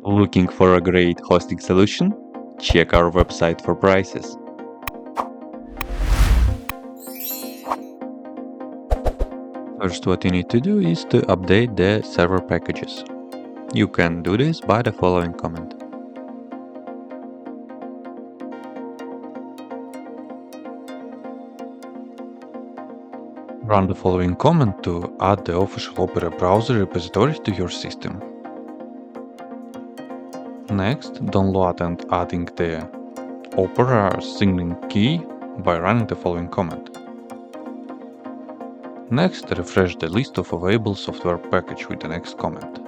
Looking for a great hosting solution? Check our website for prices. First, what you need to do is to update the server packages. You can do this by the following command. Run the following command to add the official Opera browser repository to your system. Next, download and adding the Opera signing key by running the following command. Next, refresh the list of available software package with the next command.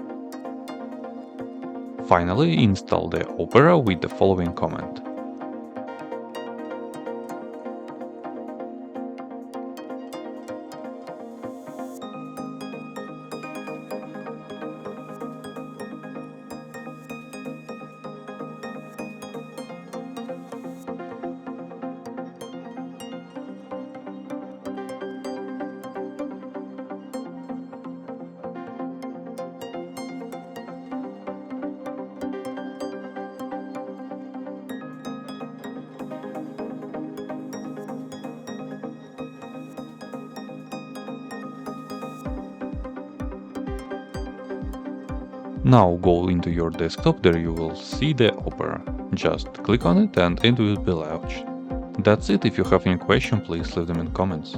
Finally, install the Opera with the following command. Now go into your desktop, there you will see the Opera. Just click on it and it will be launched. That's it. If you have any question, please leave them in comments.